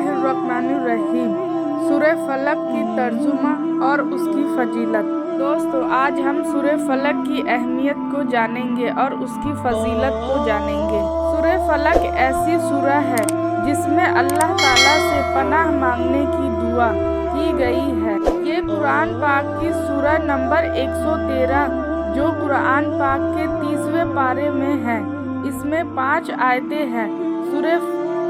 बिस्मिल्लाहिर्रहमानिर्रहीम। सूरह फलक की तर्जुमा और उसकी फजीलत। दोस्तों, आज हम सूरह फलक की अहमियत को जानेंगे और उसकी फजीलत को जानेंगे। सूरह फलक ऐसी सूरह है जिसमें अल्लाह ताला से पनाह मांगने की दुआ की गई है। ये कुरान पाक की सूरह नंबर 113 जो कुरान पाक के 30वें पारे में है। इसमें 5 आयतें हैं। सूरह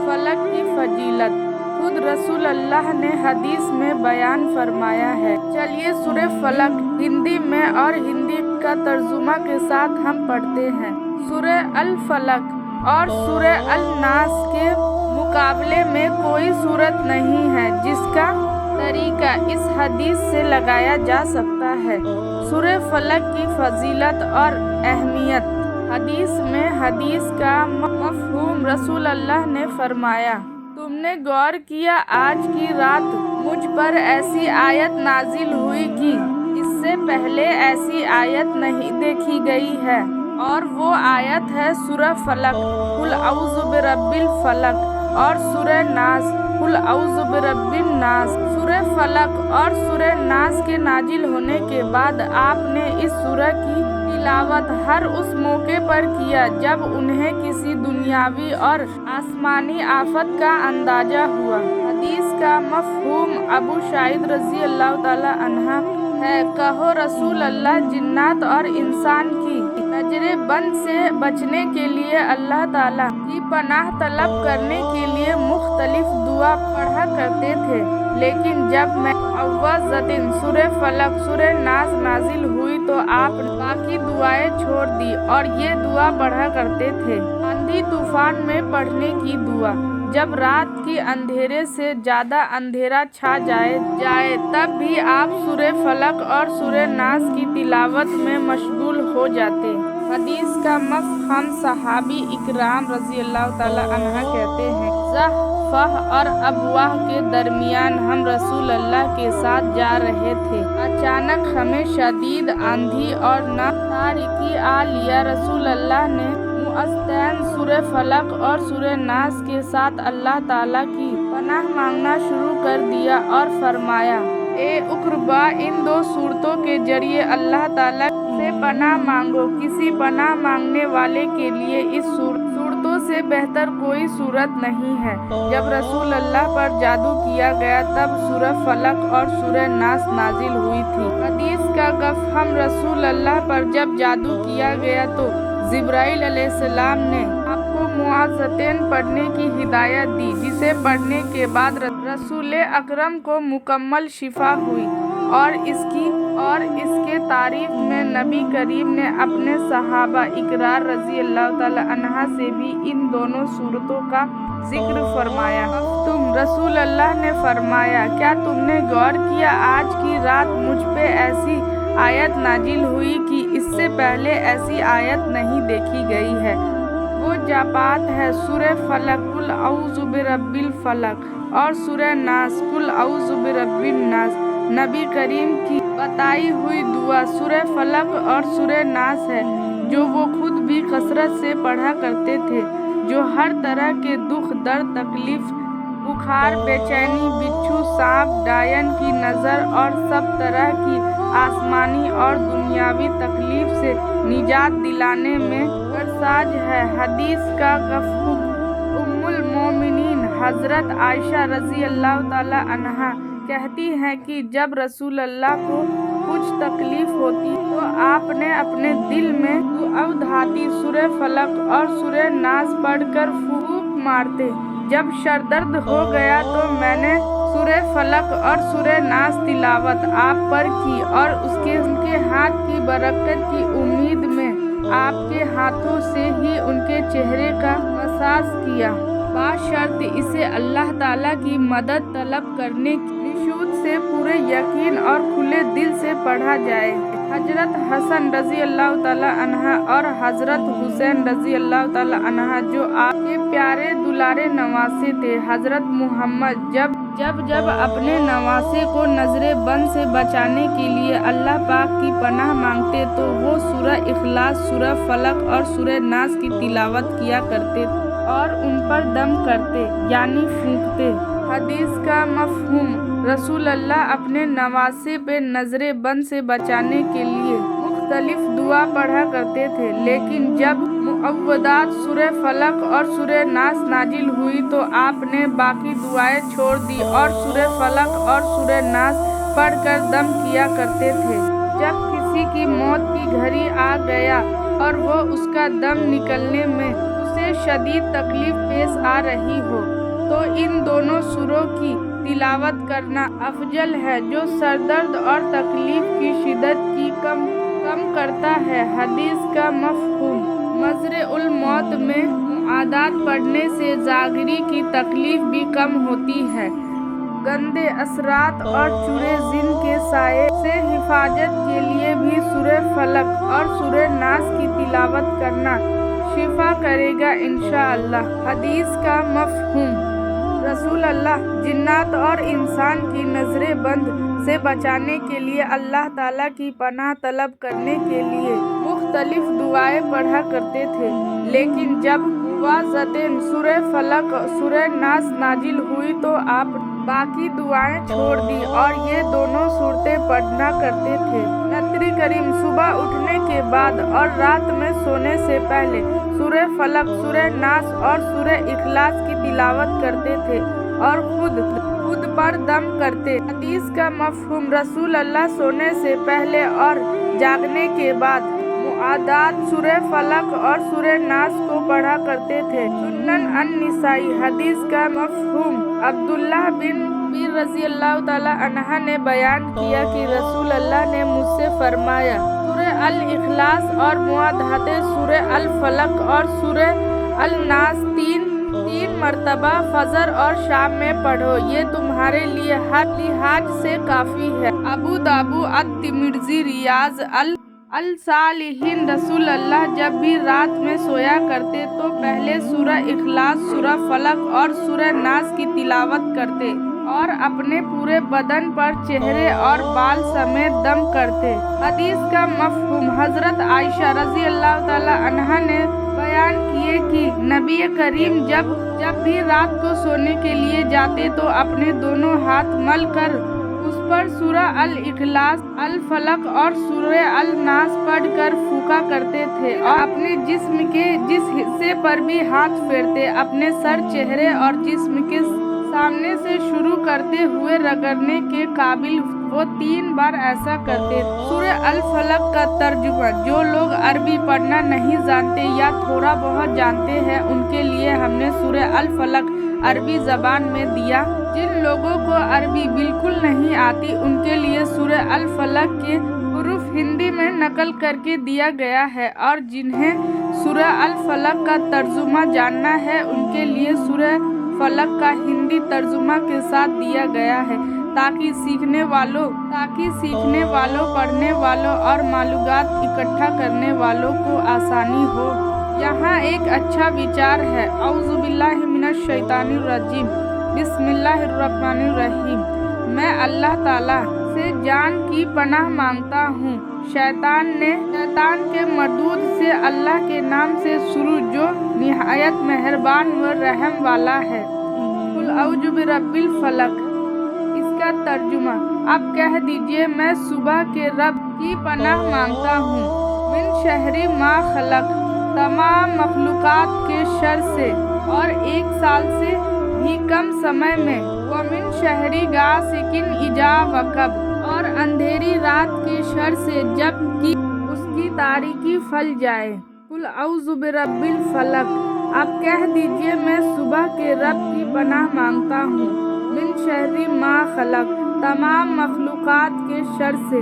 फलक की फजीलत खुद रसूल अल्लाह ने हदीस में बयान फरमाया है। चलिए सूरह फलक हिंदी में और हिंदी का तर्जुमा के साथ हम पढ़ते हैं। सूरह अल फलक और सूरह अल नास के मुकाबले में कोई सूरत नहीं है जिसका तरीका इस हदीस से लगाया जा सकता है। सूरह फलक की फजीलत और अहमियत। हदीस में हदीस का मफ़हूम रसूल अल्लाह ने फरमाया, तुमने गौर किया आज की रात मुझ पर ऐसी आयत नाजिल हुई कि इससे पहले ऐसी आयत नहीं देखी गई है, और वो आयत है सूरह फलक कुल औज़ु बिरब्बिल फलक और सूरह नास कुल औज़ु बिरब्बिन नास। सूरह फलक और सूरह नास के नाजिल होने के बाद आपने इस सूरह की तिलावत हर उस मौके पर किया जब उन्हें किसी दुनियावी और आसमानी आफत का अंदाजा हुआ। हदीस का मफ़हूम अबू शाहिद रज़ी अल्लाह ताला अन्हा है, कहो रसूल अल्लाह, जिन्नात और इंसान की नजरे बंद से बचने के लिए अल्लाह ताला की पनाह तलब करने के लिए मुख्तलिफ दुआ पढ़ा करते थे, लेकिन जब मैं अव्वज़तिन सूरह फलक सूरह नास नाजिल हुई तो आप बाकी दुआएं छोड़ दी और ये दुआ पढ़ा करते थे। आंधी तूफान में पढ़ने की दुआ। जब रात की अंधेरे से ज़्यादा अंधेरा छा जाए तब भी आप सूरह फलक और सूरह नास की तिलावत में मशगूल हो जाते। हदीस का मफ़हम सहाबी इकराम रज़ी अल्लाह ताला अन्हा कहते हैं, ज़हफ़ह और अबवाह के दरमियान हम रसूल अल्लाह के साथ जा रहे थे। अचानक हमें शदीद आंधी और तारीकी आ लिया। रसूल अल्लाह ने मुअज़्ज़तैन सूरह फलक और सूरह नास के साथ अल्लाह ताला की पनाह मांगना शुरू कर दिया और फरमाया, ए उक़बा, इन 2 सूरतों के जरिए अल्लाह ताला से पनाह मांगो। किसी पनाह मांगने वाले के लिए इस सूरतों से बेहतर कोई सूरत नहीं है। जब रसूल अल्लाह पर जादू किया गया तब सूरह फलक और सूरह नास नाजिल हुई थी। हदीस का गफ़हम रसूल अल्लाह पर जब जादू किया गया तो जिब्राइल अलैहिस्सलाम ने आपको मुआज़्ज़तैन पढ़ने की हिदायत दी, जिसे पढ़ने के बाद रसूल अकरम को मुकम्मल शिफा हुई। और इसके तारीफ में नबी करीम ने अपने सहाबा इकरार रज़ी अल्लाह ताला अन्हा से भी इन दोनों सूरतों का जिक्र फरमाया। तुम रसूल अल्लाह ने फरमाया, क्या तुमने गौर किया आज की रात मुझ पे ऐसी आयत नाजिल हुई कि इससे पहले ऐसी आयत नहीं देखी गई है। वो जापात है सूरह फलक कुल औज़ु बिरब्बिल फलक और सूरह नास कुल औज़ु बिरब्बिन नास। नबी करीम की बताई हुई दुआ सूरह फलक और सूरह नास है, जो वो खुद भी कसरत से पढ़ा करते थे, जो हर तरह के दुख, दर्द, तकलीफ, बुखार, बेचैनी, बिच्छू, सांप, डायन की नज़र और सब तरह की आसमानी और दुनियावी तकलीफ से निजात दिलाने में कारसाज है। हदीस का गफ़हम उम्मुल मोमिनीन हज़रत आयशा रज़ी अल्लाह ताला अन्हा कहती हैं कि जब रसूल अल्लाह को कुछ तकलीफ होती तो आपने अपने दिल में दुआधाती सूरह फलक और सूरह नास पढ़कर फूंक मारते। जब सरदर्द हो गया तो मैंने सूरह फलक और सूरह नास तिलावत आप पर की और उनके हाथ की बरकत की उम्मीद में आपके हाथों से ही उनके चेहरे का मसाज किया। बाशर्त इसे अल्लाह ताला की मदद तलब करने की निशूत से पूरे यकीन और खुले दिल से पढ़ा जाए। हजरत हसन रज़ी अल्लाह ताला अन्हा और हजरत हुसैन रज़ी अल्लाह ताला अन्हा जो आपके प्यारे दुलारे नवासे थे, हजरत मोहम्मद जब अपने नवासे को नजरे बंद से बचाने के लिए अल्लाह पाक की पनाह मांगते तो वो सूरह इखलास, सूरह फलक और सूरह नास की तिलावत किया करते थे। اور ان پر دم کرتے یعنی پھونکتے۔ حدیث کا مفہوم: رسول اللہ اپنے نواسے پہ نظر بند سے بچانے کے لیے مختلف دعا پڑھا کرتے تھے، لیکن جب معوذات سورہ فلق اور سورہ ناس نازل ہوئی تو آپ نے باقی دعائیں چھوڑ دی اور سورہ فلق اور سورہ ناس پڑھ کر دم کیا کرتے تھے۔ جب کسی کی موت کی گھڑی آ گیا اور وہ اس کا دم نکلنے میں اسے شدید تکلیف پیش آ رہی ہو تو ان دونوں سوروں کی تلاوت کرنا افضل ہے، جو سردرد اور تکلیف کی شدت کی کم کرتا ہے۔ حدیث کا مفہوم: مضر الموت میں معوذات پڑھنے سے ظاہری کی تکلیف بھی کم ہوتی ہے۔ گندے اثرات اور چرے ذہن کے سائے سے حفاظت کے لیے بھی سورہ فلق اور سورہ ناس کی تلاوت کرنا شفا کرے گا انشاءاللہ۔ حدیث کا مفہوم: رسول اللہ جنات اور انسان کی نظر بند سے بچانے کے لیے اللہ تعالیٰ کی پناہ طلب کرنے کے لیے مختلف دعائیں پڑھا کرتے تھے، لیکن جب مواضعتاً سورہ فلق سورہ ناس نازل ہوئی تو آپ باقی دعائیں چھوڑ دی اور یہ دونوں صورتیں پڑھنا کرتے تھے۔ نبی کریم صبح اٹھنے کے بعد اور رات میں سونے سے پہلے سورہ فلق، سورہ ناس اور سورہ اخلاص کی تلاوت کرتے تھے اور خود پر دم کرتے۔ حدیث کا مفہوم: رسول اللہ سونے سے پہلے اور جاگنے کے بعد معوذات سورہ فلق اور سورہ ناس کو پڑھا کرتے تھے۔ سنن النسائی۔ حدیث کا مفہوم: عبداللہ بن عمر رضی اللہ تعالیٰ عنہ نے بیان کیا کہ رسول اللہ نے مجھ سے فرمایا، سورہ الاخلاص اور معوذات سورہ الفلق اور سورہ الناس تین مرتبہ فجر اور شام میں پڑھو، یہ تمہارے لیے ہر لحاظ سے کافی ہے۔ ابو داؤد الترمذی۔ ریاض الصالحین۔ رسول اللہ جب بھی رات میں سویا کرتے تو پہلے سورہ اخلاص، سورہ فلق اور سورہ ناس کی تلاوت کرتے اور اپنے پورے بدن پر چہرے اور بال سمیت دم کرتے۔ حدیث کا مفہوم: حضرت عائشہ رضی اللہ تعالیٰ عنہا نے بیان کیے کہ نبی کریم جب بھی رات کو سونے کے لیے جاتے تو اپنے دونوں ہاتھ مل کر اس پر سورہ الاخلاص، الفلق اور سورہ الناس پڑھ کر پھونکا کرتے تھے اور اپنے جسم کے جس حصے پر بھی ہاتھ پھیرتے اپنے سر، چہرے اور جسم کے سامنے سے شروع کرتے ہوئے رگڑنے کے قابل وہ 3 بار ایسا کرتے۔ سورہ الفلق کا ترجمہ: جو لوگ عربی پڑھنا نہیں جانتے یا تھوڑا بہت جانتے ہیں ان کے لیے ہم نے سورہ الفلق عربی زبان میں دیا۔ جن لوگوں کو عربی بالکل نہیں آتی ان کے لیے سورہ الفلق کے حروف ہندی میں نقل کر کے دیا گیا ہے، اور جنہیں سورہ الفلق کا ترجمہ جاننا ہے ان کے لیے سورہ فلق کا ہندی ترجمہ کے ساتھ دیا گیا ہے تاکہ سیکھنے والوں، پڑھنے والوں اور معلومات اکٹھا کرنے والوں کو آسانی ہو۔ یہاں ایک اچھا وچار ہے۔ اعوذ باللہ من الشیطان الرجیم، بسم اللہ الرحمن الرحیم۔ میں اللہ تعالیٰ سے جان کی پناہ مانگتا ہوں شیطان کے مردود سے، اللہ کے نام سے شروع جو نہایت مہربان و رحم والا ہے۔ قل اعوذ برب الفلق۔ اس کا ترجمہ: اب کہہ دیجئے میں صبح کے رب کی پناہ مانگتا ہوں، من شر ما خلق، تمام مخلوقات کے شر سے اور 1 سال سے بھی کم سمے میں، ومن شر غاسق اذا وقب، اور اندھیری رات کے شر سے جب کہ اس کی تاریکی پھل جائے۔ قل اعوذ برب الفلق۔ اب کہہ دیجئے میں صبح کے رب کی پناہ مانگتا ہوں، من شر ما خلق، تمام مخلوقات کے شر سے،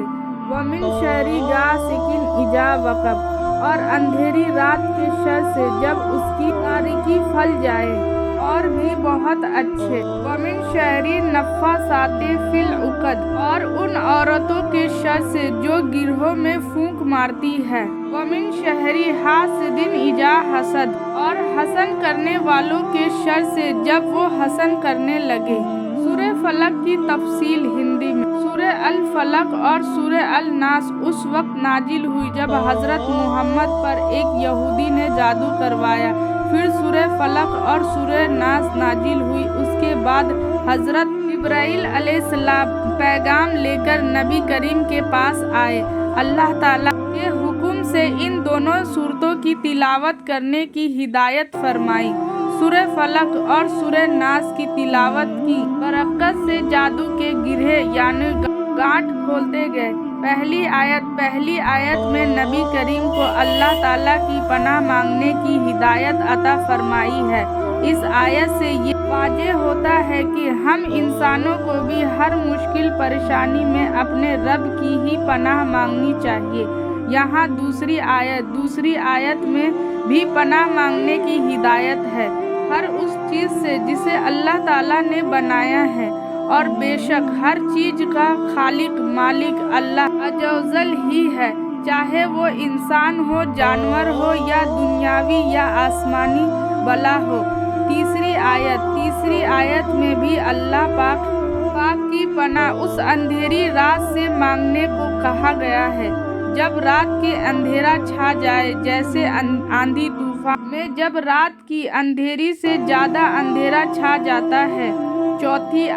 ومن شر غاسق اذا وقب، اور اندھیری رات کے شر سے جب اس کی تاریکی پھل جائے۔ اور بھی بہت اچھے، ومن شر النفاثات فی العقد، اور ان عورتوں کے شر سے جو گرہوں میں پھونک مارتی ہے، ومن شر حاسد اذا حسد، اور حسد کرنے والوں کے شر سے جب وہ حسد کرنے لگے۔ سورہ فلق کی تفصیل ہندی میں۔ سورہ الفلق اور سورہ الناس اس وقت نازل ہوئی جب حضرت محمد پر ایک یہودی نے جادو کروایا، फिर सूरह फलक और सूरह नास नाजिल हुई। उसके बाद हजरत जिब्राइल अलैहिस्सलाम पैगाम लेकर नबी करीम के पास आए। अल्लाह ताला के हुक्म से इन दोनों सूरतों की तिलावत करने की हिदायत फरमाई। सूरह फलक और सूरह नास की तिलावत की बरकत से जादू के गिरहे यानी गांठ खोलते गए। पहली आयत में नबी करीम को अल्लाह ताला की पनाह मांगने की हिदायत अता फरमाई है। इस आयत से ये वाज़ेह होता है कि हम इंसानों को भी हर मुश्किल परेशानी में अपने रब की ही पनाह मांगनी चाहिए। यहाँ दूसरी आयत में भी पनाह मांगने की हिदायत है हर उस चीज़ से जिसे अल्लाह ताला ने बनाया है, और बेशक हर चीज़ का खालिक मालिक अल्लाह अज़्ज़वजल ही है, चाहे वो इंसान हो, जानवर हो, या दुनियावी या आसमानी बला हो। तीसरी आयत में भी अल्लाह पाक की पनाह उस अंधेरी रात से मांगने को कहा गया है जब रात के अंधेरा छा जाए, जैसे आंधी तूफान में जब रात की अंधेरी से ज़्यादा अंधेरा छा जाता है। चौथी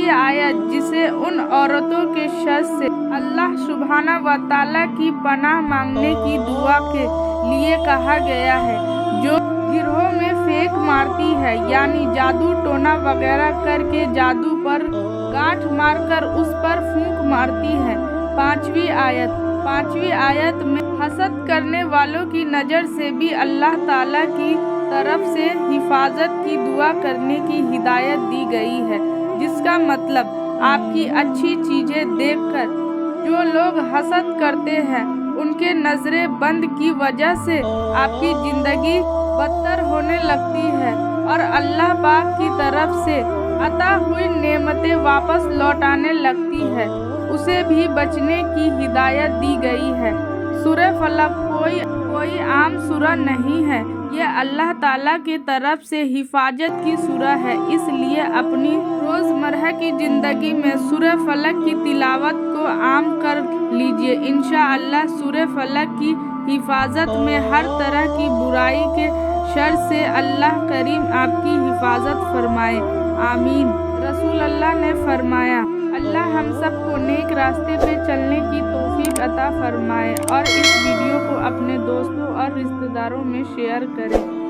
आयत जिसे उन औरतों के शर से अल्लाह सुब्हाना व तआला की पनाह मांगने की दुआ के लिए कहा गया है, जो गिरोह में फेंक मारती है, यानी जादू टोना वगैरह करके जादू पर गांठ मारकर उस पर फूंक मारती है। पांचवी आयत में हसद करने वालों की नज़र से भी अल्लाह ताला की तरफ से हिफाजत की दुआ करने की हिदायत दी गई है, जिसका मतलब आपकी अच्छी चीज़ें देखकर जो लोग हसद करते हैं उनके नजरे बंद की वजह से आपकी जिंदगी बदतर होने लगती है और अल्लाह पाक की तरफ से अता हुई नेमतें वापस लौटाने लगती है, उसे भी बचने की हिदायत दी गई है। सूरह फलक कोई आम सूरह नहीं है, यह अल्लाह ताला की तरफ से हिफाजत की सूरह है। इसलिए अपनी रोज़मर्रा की ज़िंदगी में सूरह फलक की तिलावत को आम कर लीजिए। इंशाअल्लाह सूरह फलक की हिफाजत में हर तरह की बुराई के शर से अल्लाह करीम आपकी हिफाजत फरमाए, आमीन। रसूल अल्लाह ने फरमाया, अल्लाह हम सबको नेक रास्ते पे चलने की तौफीक अता फरमाए और इस वीडियो को अपने दोस्तों और रिश्तेदारों में शेयर करें।